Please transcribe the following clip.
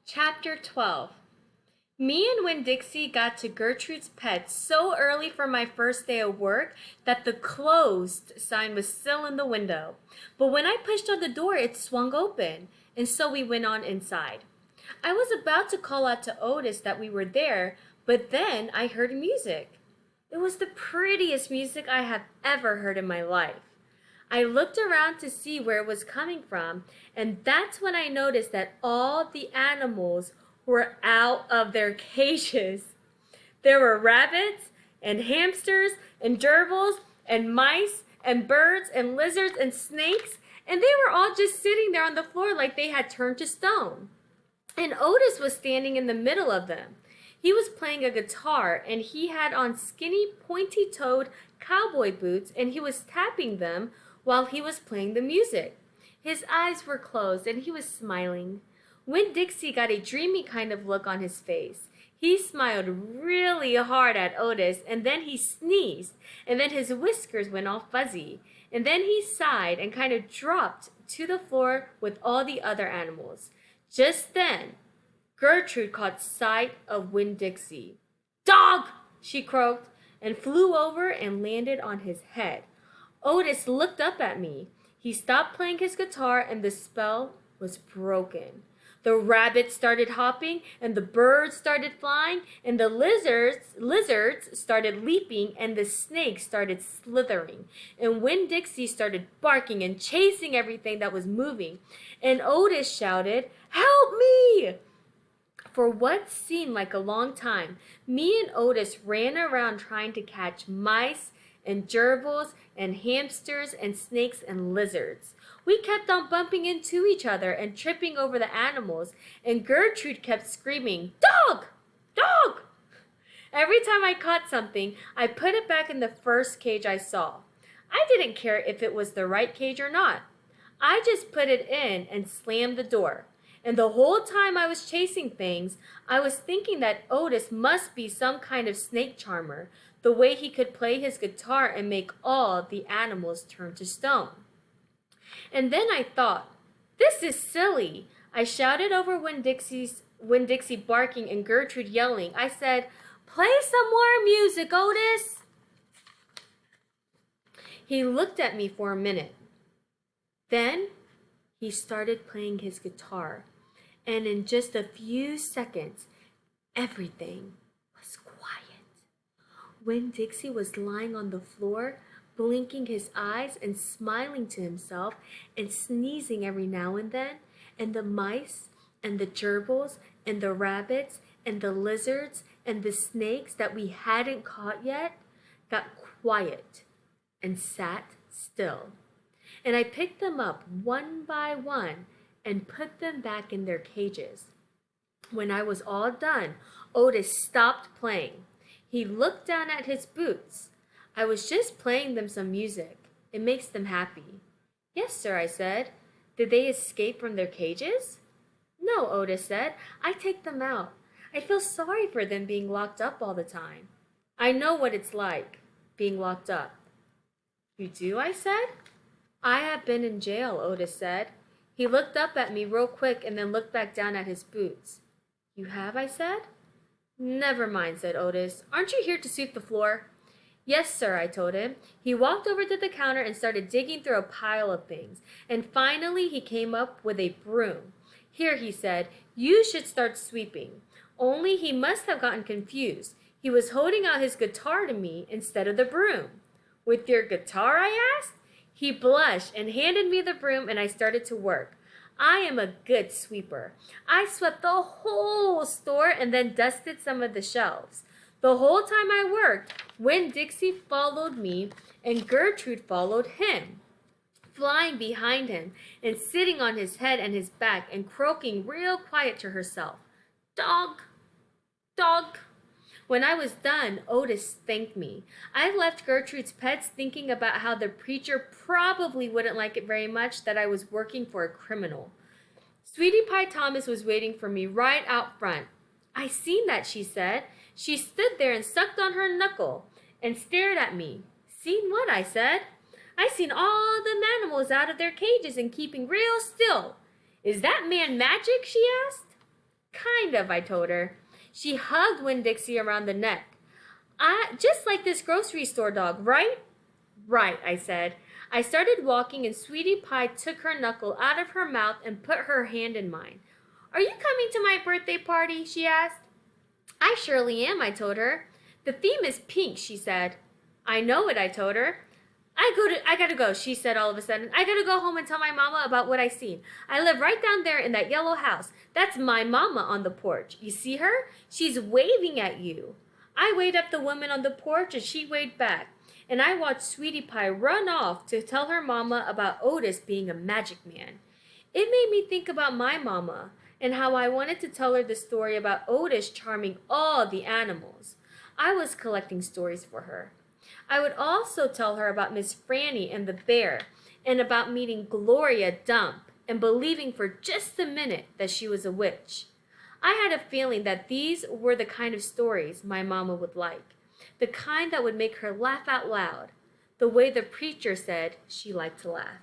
Chapter 12. Me and Winn-Dixie got to Gertrude's Pet so early for my first day of work that the closed sign was still in the window. But when I pushed on the door, it swung open, and so we went on inside. I was about to call out to Otis that we were there, but then I heard music. It was the prettiest music I have ever heard in my life. I looked around to see where it was coming from, and that's when I noticed that all the animals were out of their cages. There were rabbits and hamsters and gerbils and mice and birds and lizards and snakes, and they were all just sitting there on the floor like they had turned to stone. And Otis was standing in the middle of them. He was playing a guitar, and he had on skinny, pointy-toed cowboy boots, and he was tapping them while he was playing the music. His eyes were closed, and he was smiling. Winn-Dixie got a dreamy kind of look on his face. He smiled really hard at Otis, and then he sneezed, and then his whiskers went all fuzzy, and then he sighed and kind of dropped to the floor with all the other animals. Just then, Gertrude caught sight of Winn-Dixie. "Dog!" she croaked, and flew over and landed on his head. Otis looked up at me. He stopped playing his guitar, and the spell was broken. The rabbits started hopping, and the birds started flying, and the lizards started leaping, and the snakes started slithering. And Winn-Dixie started barking and chasing everything that was moving. And Otis shouted, "Help me!" For what seemed like a long time, me and Otis ran around trying to catch mice and gerbils and hamsters and snakes and lizards. We kept on bumping into each other and tripping over the animals, and Gertrude kept screaming, "Dog! Dog!" Every time I caught something, I put it back in the first cage I saw. I didn't care if it was the right cage or not. I just put it in and slammed the door. And the whole time I was chasing things, I was thinking that Otis must be some kind of snake charmer, the way he could play his guitar and make all the animals turn to stone. And then I thought, this is silly. I shouted over Winn-Dixie barking and Gertrude yelling. I said, "Play some more music, Otis." He looked at me for a minute. Then he started playing his guitar, and in just a few seconds, everything was quiet. Winn-Dixie was lying on the floor, blinking his eyes and smiling to himself and sneezing every now and then, and the mice and the gerbils and the rabbits and the lizards and the snakes that we hadn't caught yet got quiet and sat still. And I picked them up one by one and put them back in their cages. When I was all done, Otis stopped playing. He looked down at his boots. I was just playing them some music. It makes them happy. "Yes, sir," I said. "Did they escape from their cages?" "No," Otis said. "I take them out. I feel sorry for them being locked up all the time. I know what it's like, being locked up." "You do?" I said. "I have been in jail," Otis said. He looked up at me real quick and then looked back down at his boots. "You have?" I said. "Never mind," said Otis. "Aren't you here to sweep the floor?" "Yes, sir," I told him. He walked over to the counter and started digging through a pile of things. And finally he came up with a broom. "Here," he said, "you should start sweeping." Only he must have gotten confused. He was holding out his guitar to me instead of the broom. "With your guitar?" I asked. He blushed and handed me the broom, and I started to work. I am a good sweeper. I swept the whole store and then dusted some of the shelves. The whole time I worked, Winn-Dixie followed me and Gertrude followed him, flying behind him and sitting on his head and his back and croaking real quiet to herself. "Dog! Dog!" When I was done, Otis thanked me. I left Gertrude's Pets thinking about how the preacher probably wouldn't like it very much that I was working for a criminal. Sweetie Pie Thomas was waiting for me right out front. "I seen that," she said. She stood there and sucked on her knuckle and stared at me. "Seen what?" I said. "I seen all them animals out of their cages and keeping real still. Is that man magic?" she asked. Kind of, I told her. She hugged Winn-Dixie around the neck. Just like this grocery store dog, right? Right, I said. I started walking and Sweetie Pie took her knuckle out of her mouth and put her hand in mine. Are you coming to my birthday party? She asked. I surely am, I told her. The theme is pink, she said. I know it, I told her. I gotta go, she said all of a sudden. I gotta go home and tell my mama about what I seen. I live right down there in that yellow house. That's my mama on the porch. You see her? She's waving at you. I waved at the woman on the porch and she waved back. And I watched Sweetie Pie run off to tell her mama about Otis being a magic man. It made me think about my mama and how I wanted to tell her the story about Otis charming all the animals. I was collecting stories for her. I would also tell her about Miss Franny and the bear and about meeting Gloria Dump and believing for just a minute that she was a witch. I had a feeling that these were the kind of stories my mama would like, the kind that would make her laugh out loud, the way the preacher said she liked to laugh.